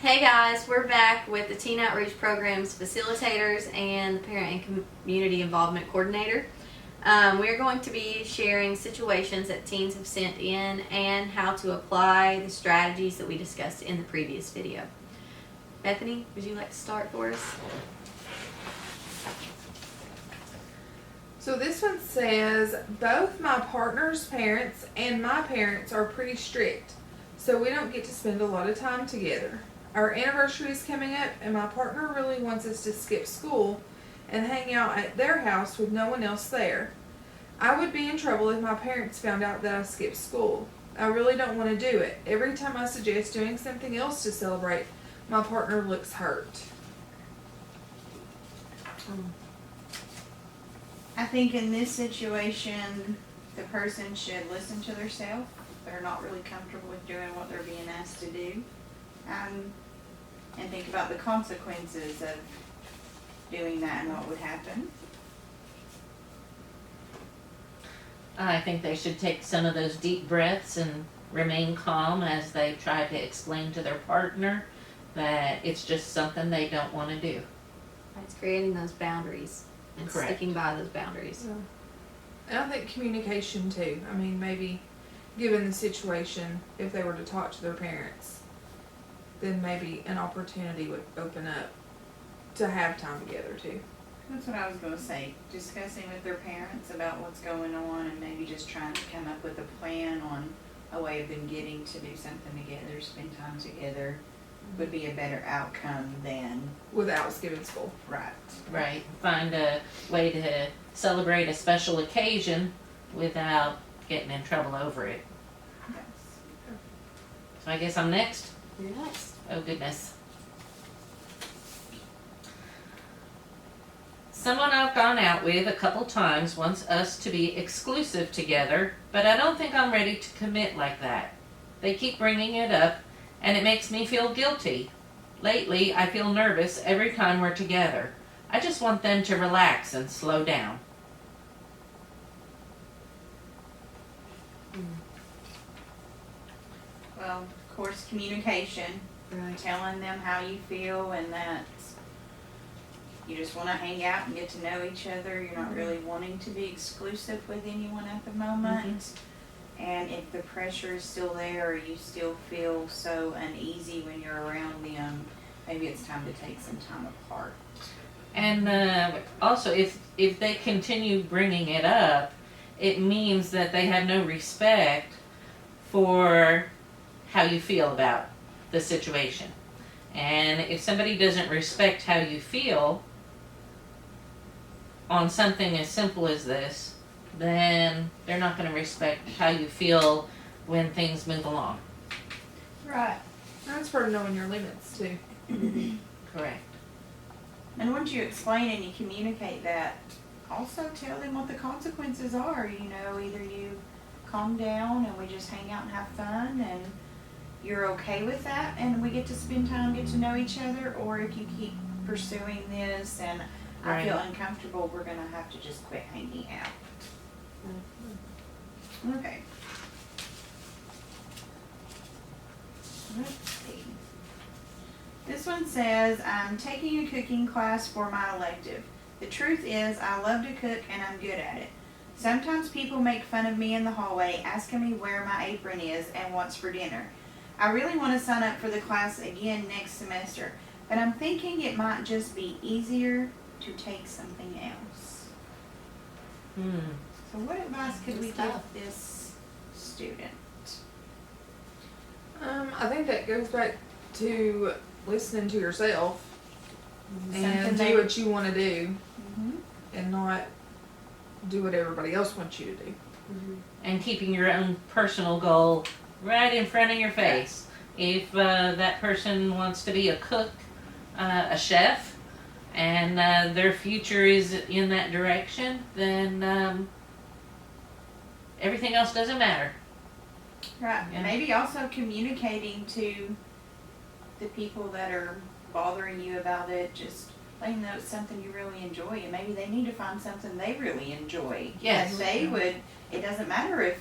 Hey guys, we're back with the Teen Outreach Program's facilitators and the Parent and Community Involvement Coordinator. We're going to be sharing situations that teens have sent in and how to apply the strategies that we discussed in the previous video. Bethany, would you like to start for us? So this one says, both my partner's parents and my parents are pretty strict, so we don't get to spend a lot of time together. Our anniversary is coming up and my partner really wants us to skip school and hang out at their house with no one else there. I would be in trouble if my parents found out that I skipped school. I really don't want to do it. Every time I suggest doing something else to celebrate, my partner looks hurt. I think in this situation, the person should listen to themselves. They're not really comfortable with doing what they're being asked to do. And think about the consequences of doing that and what would happen. I think they should take some of those deep breaths and remain calm as they try to explain to their partner that it's just something they don't want to do. It's creating those boundaries and Correct. sticking by those boundaries. And I think communication too. I mean, maybe given the situation, if they were to talk to their parents, then maybe an opportunity would open up to have time together too. That's what I was gonna say, discussing with their parents about what's going on and maybe just trying to come up with a plan on a way of them getting to do something together, spend time together, would be a better outcome than, Without skipping school. right. Right. Find a way to celebrate a special occasion without getting in trouble over it. Yes. So I guess I'm next. You're next. Oh goodness. Someone I've gone out with a couple times wants us to be exclusive together, but I don't think I'm ready to commit like that. They keep bringing it up, and it makes me feel guilty. Lately, I feel nervous every time we're together. I just want them to relax and slow down. Well, of course, communication, Right. telling them how you feel and that you just wanna hang out and get to know each other. You're not really wanting to be exclusive with anyone at the moment. And if the pressure is still there or you still feel so uneasy when you're around them, maybe it's time to take some time apart. And also, if they continue bringing it up, it means that they have no respect for how you feel about the situation. And if somebody doesn't respect how you feel on something as simple as this, then they're not going to respect how you feel when things move along. Right. That's part of knowing your limits too. Correct. And once you explain and you communicate that, also tell them what the consequences are. You know, either you calm down and we just hang out and have fun and you're okay with that and we get to spend time, get to know each other, or if you keep pursuing this and I feel uncomfortable, we're gonna have to just quit hanging out. Okay. Let's see. This one says, I'm taking a cooking class for my elective. The truth is, I love to cook and I'm good at it. Sometimes people make fun of me in the hallway, asking me where my apron is and what's for dinner. I really want to sign up for the class again next semester, but I'm thinking it might just be easier to take something else. So what advice could we give this student? I think that goes back to listening to yourself and Something do what you want to do Mm-hmm. and not do what everybody else wants you to do. And keeping your own personal goal right in front of your face. If that person wants to be a cook, a chef, and their future is in that direction, then everything else doesn't matter. Right. Yeah. Maybe also communicating to the people that are bothering you about it, just letting them know it's something you really enjoy, and maybe they need to find something they really enjoy. Yes. And they would, it doesn't matter if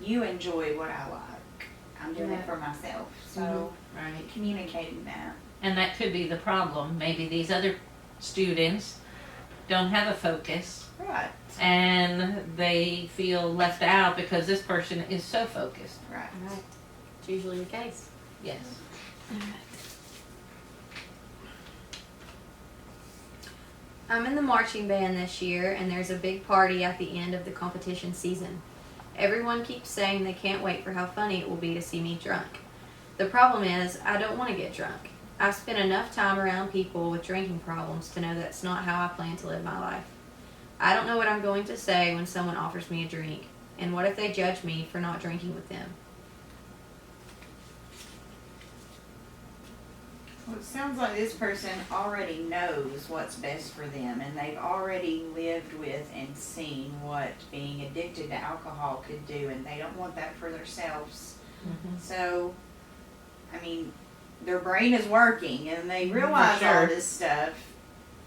you enjoy what I like. I'm doing it for myself. So Right. communicating that. And that could be the problem. Maybe these other students don't have a focus Right. and they feel left out because this person is so focused. Right. Right. It's usually the case. Yes. I'm in the marching band this year, and there's a big party at the end of the competition season. Everyone keeps saying they can't wait for how funny it will be to see me drunk. The problem is, I don't want to get drunk. I've spent enough time around people with drinking problems to know that's not how I plan to live my life. I don't know what I'm going to say when someone offers me a drink, and what if they judge me for not drinking with them? Well, it sounds like this person already knows what's best for them, and they've already lived with and seen what being addicted to alcohol could do, and they don't want that for themselves. Mm-hmm. So, I mean, their brain is working, and they realize all sure. this stuff.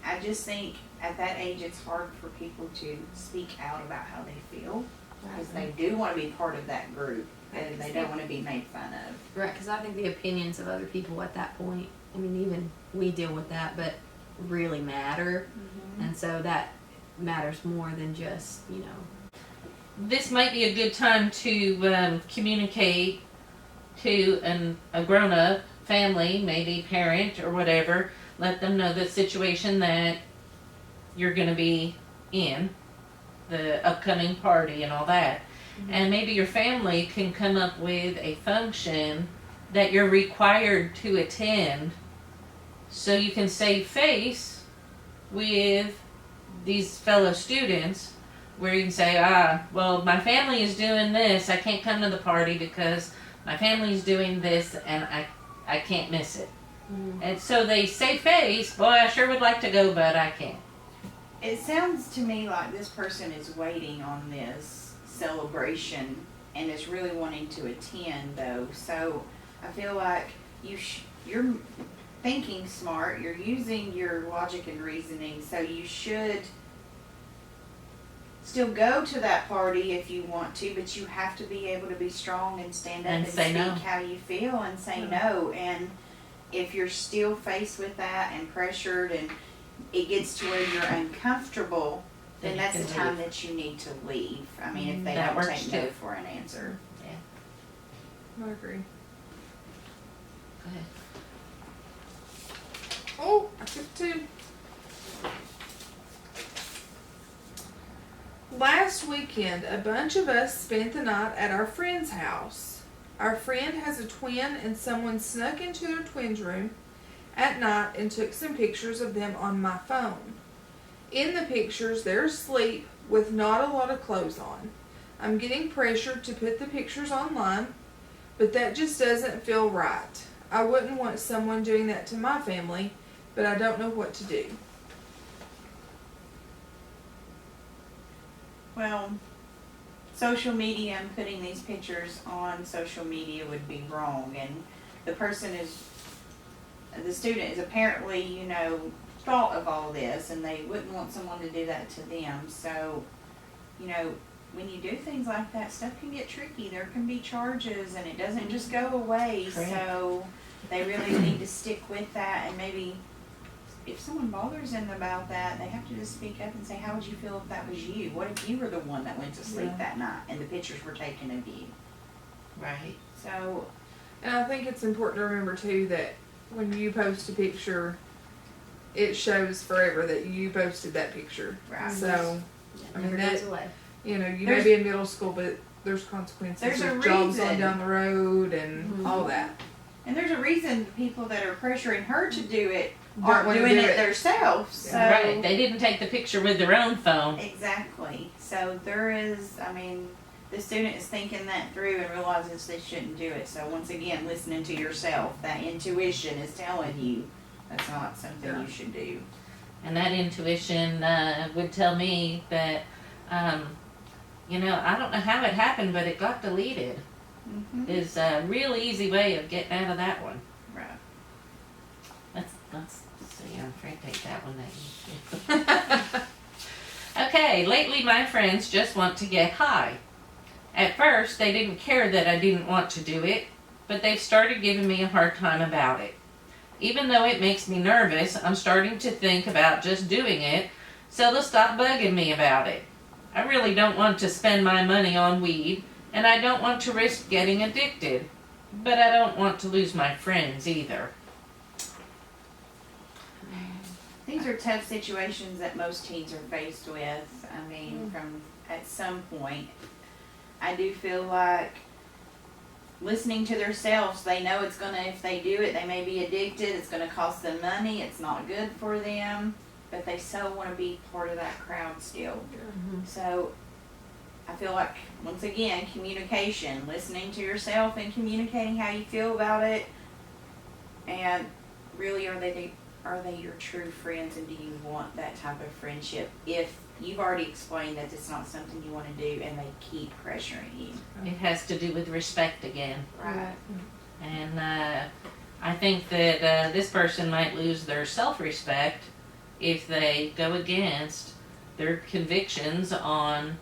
I just think at that age, it's hard for people to speak out about how they feel, because they do want to be part of that group, and they don't want to be made fun of. Right, because I think the opinions of other people at that point, I mean, even we deal with that, but really matter. And so that matters more than just, you know. This might be a good time to communicate to a grown-up family, maybe parent or whatever. Let them know the situation that you're going to be in, the upcoming party and all that. And maybe your family can come up with a function that you're required to attend so you can save face with these fellow students, where you can say, well, my family is doing this, I can't come to the party because my family is doing this and I can't miss it. And so they save face, boy, I sure would like to go, but I can't. It sounds to me like this person is waiting on this celebration and is really wanting to attend, though. So I feel like you're thinking smart, you're using your logic and reasoning, so you should still go to that party if you want to, but you have to be able to be strong and stand up And and say speak no. how you feel and say no. And if you're still faced with that and pressured and it gets to where you're uncomfortable, then Then you that's the can time leave. that you need to leave. I mean, if they That don't works take no too. for an answer. I agree. Go ahead. Oh, I took two. Last weekend, a bunch of us spent the night at our friend's house. Our friend has a twin, and someone snuck into their twin's room at night and took some pictures of them on my phone. In the pictures, they're asleep with not a lot of clothes on. I'm getting pressured to put the pictures online, but that just doesn't feel right. I wouldn't want someone doing that to my family, but I don't know what to do. Well, social media and putting these pictures on social media would be wrong, and the student is apparently, thought of all this, and they wouldn't want someone to do that to them. So, when you do things like that, stuff can get tricky. There can be charges, and it doesn't just go away. Correct. So, they really need to stick with that, and maybe if someone bothers them about that, they have to just speak up and say, how would you feel if that was you? What if you were the one that went to sleep Yeah. that night and the pictures were taken of you? Right. So, And I think it's important to remember too that when you post a picture, it shows forever that you posted that picture. right. So, Yeah, I mean, never goes that- away. you may There's- be in middle school, but there's consequences. There's a jobs on reason. down the road and Mhm. all that. And there's a reason the people that are pressuring her to do it Don't aren't wanna doing do it themselves. So, Right. They didn't take the picture with their own phone. exactly. So the student is thinking that through and realizes they shouldn't do it. So once again, listening to yourself, that intuition is telling you that's not something Yeah. you should do. And that intuition would tell me that, I don't know how it happened, but it got deleted. Mm-hmm. Is a real easy way of getting out of that one. Right. Let's see, I'm afraid to take that one that you Okay, lately my friends just want to get high. At first, they didn't care that I didn't want to do it. but they've started giving me a hard time about it. Even though it makes me nervous, I'm starting to think about just doing it so they'll stop bugging me about it. I really don't want to spend my money on weed, and I don't want to risk getting addicted, but I don't want to lose my friends either. These are tough situations that most teens are faced with. I mean, from at some point, I do feel like listening to themselves, they know it's gonna, if they do it, they may be addicted, it's gonna cost them money, it's not good for them, but they so wanna be part of that crowd still. So, I feel like, once again, communication, listening to yourself and communicating how you feel about it, and really, are they your true friends, and do you want that type of friendship if you've already explained that it's not something you want to do and they keep pressuring you? It has to do with respect again. Right. And I think that this person might lose their self-respect if they go against their convictions on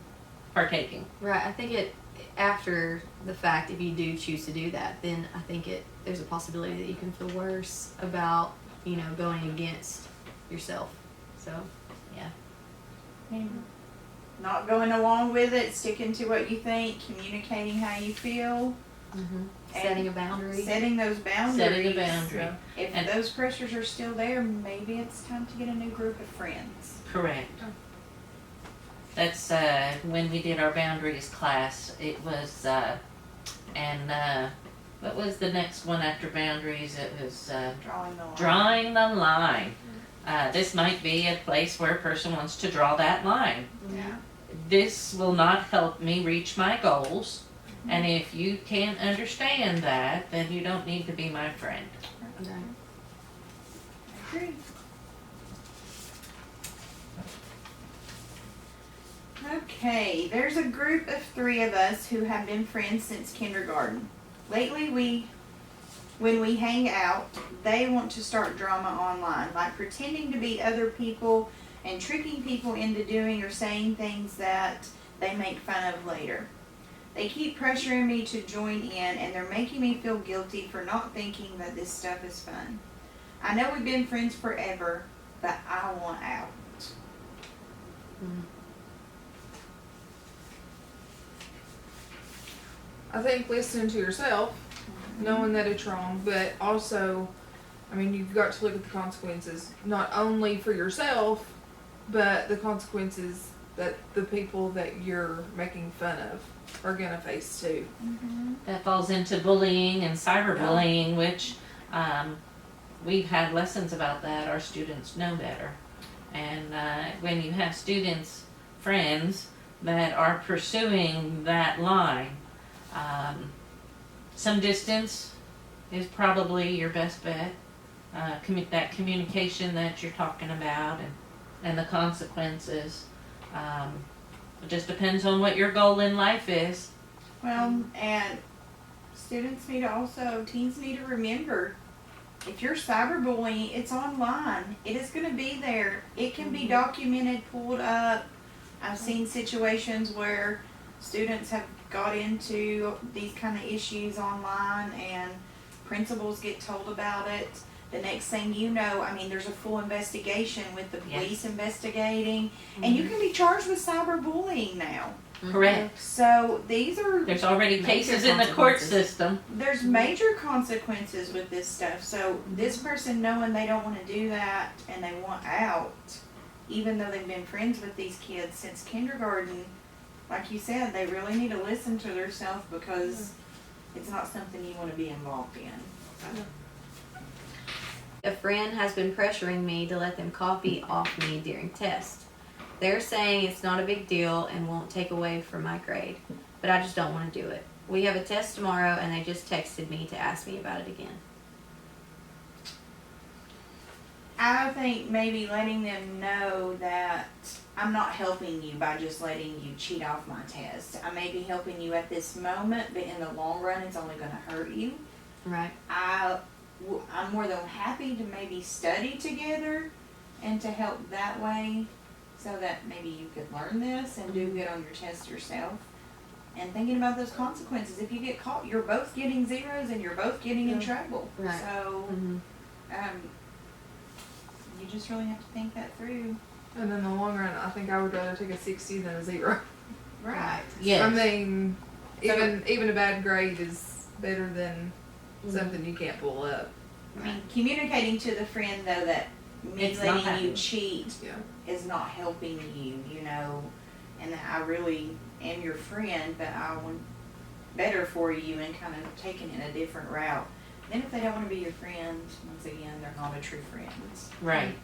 partaking. Right. I think it after the fact, if you do choose to do that, then I think there's a possibility that you can feel worse about, you know, going against yourself. So, yeah. Not going along with it, sticking to what you think, communicating how you feel, Setting a boundary. setting those boundaries. Setting a boundary. If And- those pressures are still there, maybe it's time to get a new group of friends. Correct. That's when we did our boundaries class. It was, what was the next one after boundaries? It was Drawing the line. drawing the line. This might be a place where a person wants to draw that line. Yeah. This will not help me reach my goals. And if you can't understand that, then you don't need to be my friend. Okay. I agree. Okay, there's a group of 3 of us who have been friends since kindergarten. Lately, when we hang out, they want to start drama online, like pretending to be other people and tricking people into doing or saying things that they make fun of later. They keep pressuring me to join in, and they're making me feel guilty for not thinking that this stuff is fun. I know we've been friends forever, but I want out. I think listening to yourself, knowing that it's wrong, but also, I mean, you've got to look at the consequences, not only for yourself, but the consequences that the people that you're making fun of are gonna face too. That falls into bullying and cyberbullying, which we've had lessons about that. Our students know better. And when you have students, friends, that are pursuing that line, some distance is probably your best bet. That communication that you're talking about and the consequences. It just depends on what your goal in life is. Well, and students need to also, teens need to remember, if you're cyberbullying, it's online. It is going to be there. It can be documented, pulled up. I've seen situations where students have got into these kind of issues online and principals get told about it. The next thing you know, I mean, there's a full investigation with the police investigating, and you can be charged with cyberbullying now. Correct. So these are, There's already Major cases in the court consequences. system. there's major consequences with this stuff. So this person knowing they don't want to do that and they want out, even though they've been friends with these kids since kindergarten, like you said, they really need to listen to themselves because it's not something you want to be involved in. A friend has been pressuring me to let them copy off me during tests. They're saying it's not a big deal and won't take away from my grade, but I just don't want to do it. We have a test tomorrow and they just texted me to ask me about it again. I think maybe letting them know that I'm not helping you by just letting you cheat off my test. I may be helping you at this moment, but in the long run, it's only going to hurt you. Right. I'm more than happy to maybe study together and to help that way so that maybe you could learn this and do good on your test yourself. and thinking about those consequences. If you get caught, you're both getting zeros and you're both getting in Yeah. trouble. Right. So, Mhm. you just really have to think that through. And in the long run, I think I would rather take a 60 than a 0. Right. Yes. I mean, So- even a bad grade is better than Mhm. something you can't pull up. I mean, communicating to the friend though that me It's not letting you happening. cheat Yeah. is not helping you, and that I really am your friend, but I want better for you and kind of taking it a different route. Then if they don't want to be your friend, once again, they're not a true friend. Right.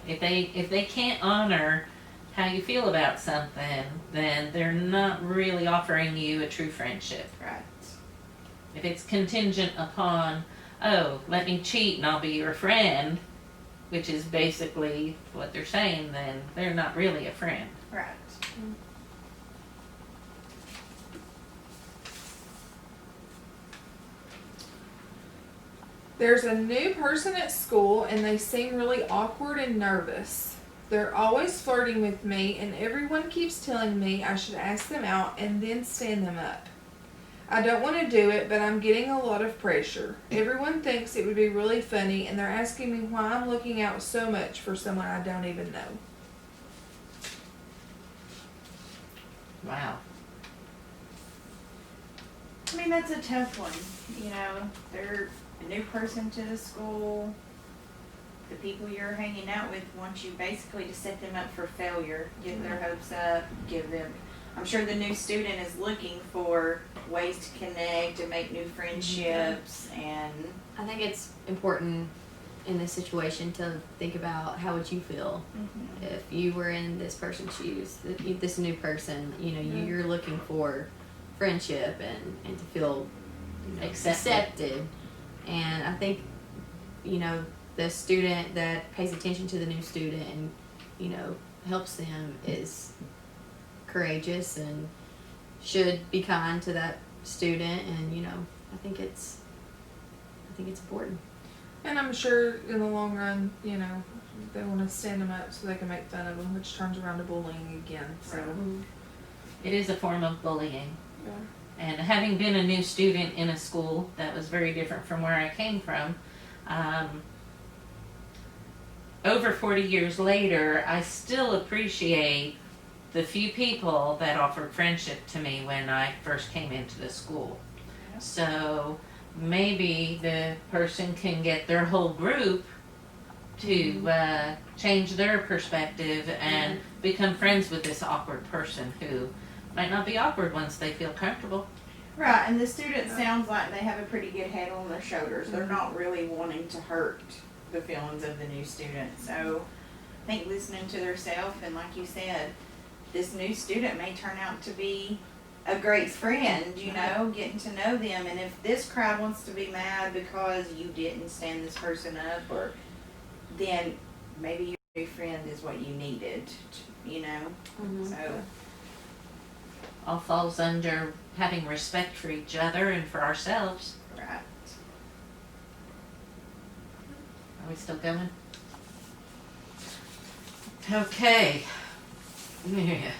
If they can't honor how you feel about something, then they're not really offering you a true friendship. Right. If it's contingent upon, oh, let me cheat and I'll be your friend, which is basically what they're saying, then they're not really a friend. Right. There's a new person at school and they seem really awkward and nervous. They're always flirting with me and everyone keeps telling me I should ask them out and then stand them up. I don't want to do it, but I'm getting a lot of pressure. Everyone thinks it would be really funny and they're asking me why I'm looking out so much for someone I don't even know. Wow. I mean, that's a tough one. They're a new person to the school. The people you're hanging out with want you basically to set them up for failure, get their hopes up, give them. I'm sure the new student is looking for ways to connect and make new friendships, and I think it's important in this situation to think about how would you feel if you were in this person's shoes, this new person. You're looking for friendship and to feel accepted. And I think the student that pays attention to the new student and helps them is courageous and should be kind to that student. And I think it's important. And I'm sure in the long run, they want to stand them up so they can make fun of them, which turns around to bullying again. So, It is a form of bullying. yeah. And having been a new student in a school that was very different from where I came from, over 40 years later, I still appreciate the few people that offered friendship to me when I first came into the school. Yeah. So maybe the person can get their whole group to change their perspective and become friends with this awkward person who might not be awkward once they feel comfortable. right. And the student sounds like they have a pretty good head on their shoulders. They're not really wanting to hurt the feelings of the new student. So I think listening to themselves, and like you said, this new student may turn out to be a great friend, getting to know them. And if this crowd wants to be mad because you didn't stand this person up, or then maybe your new friend is what you needed, So, All falls under having respect for each other and for ourselves. right. Are we still going? Okay. Yeah.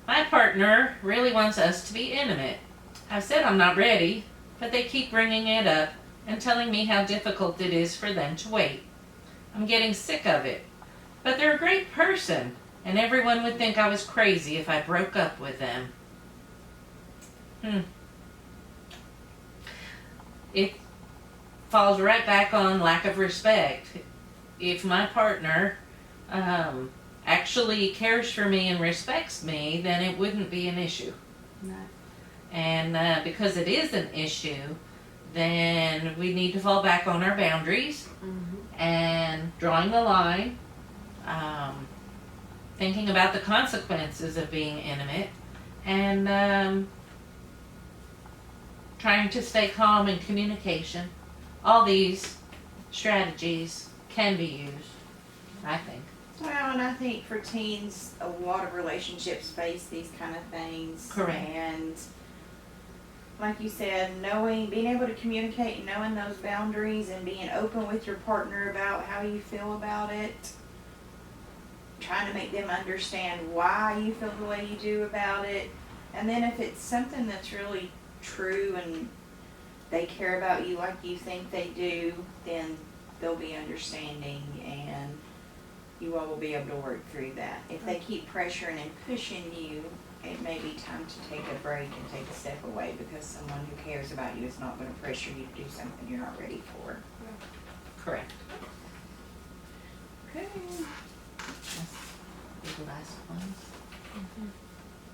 My partner really wants us to be intimate. I've said I'm not ready, but they keep bringing it up and telling me how difficult it is for them to wait. I'm getting sick of it. But they're a great person, and everyone would think I was crazy if I broke up with them. It falls right back on lack of respect. If my partner actually cares for me and respects me, then it wouldn't be an issue. Right. And because it is an issue, then we need to fall back on our boundaries and drawing the line, thinking about the consequences of being intimate, and trying to stay calm in communication. All these strategies can be used, I think. Well, and I think for teens, a lot of relationships face these kind of things. Correct. And like you said, being able to communicate and knowing those boundaries and being open with your partner about how you feel about it, trying to make them understand why you feel the way you do about it, And then if it's something that's really true and they care about you like you think they do, then they'll be understanding and you all will be able to work through that. If they keep pressuring and pushing you, it may be time to take a break and take a step away because someone who cares about you is not going to pressure you to do something you're not ready for. Correct. Okay. That's the last one.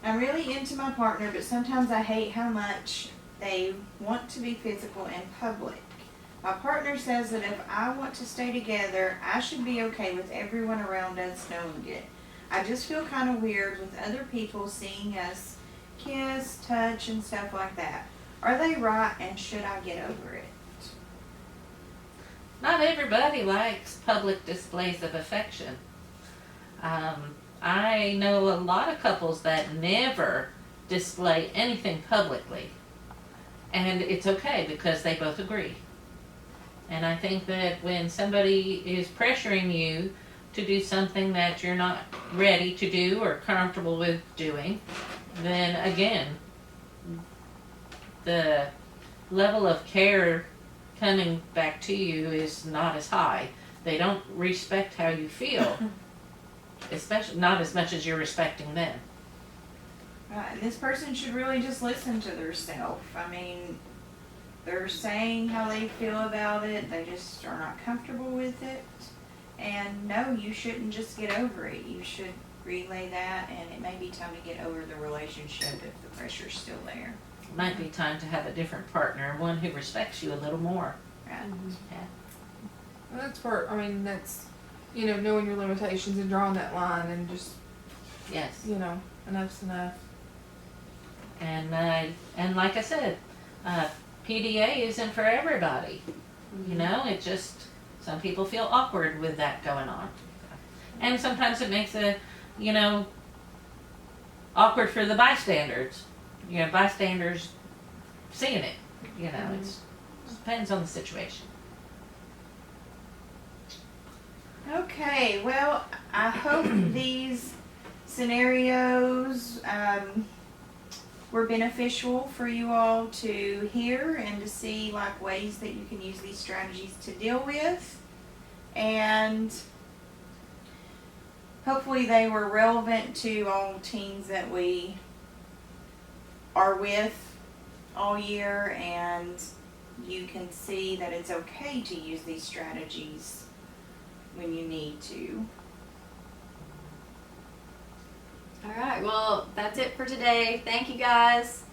I'm really into my partner, but sometimes I hate how much they want to be physical in public. My partner says that if I want to stay together, I should be okay with everyone around us knowing it. I just feel kind of weird with other people seeing us kiss, touch, and stuff like that. Are they right, and should I get over it? Not everybody likes public displays of affection. I know a lot of couples that never display anything publicly. And it's okay because they both agree. And I think that when somebody is pressuring you to do something that you're not ready to do or comfortable with doing, then again, the level of care coming back to you is not as high. They don't respect how you feel, especially not as much as you're respecting them. And this person should really just listen to themselves. I mean, they're saying how they feel about it. They just are not comfortable with it. And no, you shouldn't just get over it. You should relay that, and it may be time to get over the relationship if the pressure's still there. It might be time to have a different partner, one who respects you a little more. Right? Well, that's part. I mean, that's knowing your limitations and drawing that line, and just Yes. enough's enough. And like I said, PDA isn't for everybody. It just, some people feel awkward with that going on. And sometimes it makes awkward for the bystanders. Bystanders seeing it. It depends on the situation. Okay, well, I hope these scenarios were beneficial for you all to hear and to see ways that you can use these strategies to deal with. And hopefully they were relevant to all teens that we are with all year, and you can see that it's okay to use these strategies when you need to. All right, well, that's it for today. Thank you guys.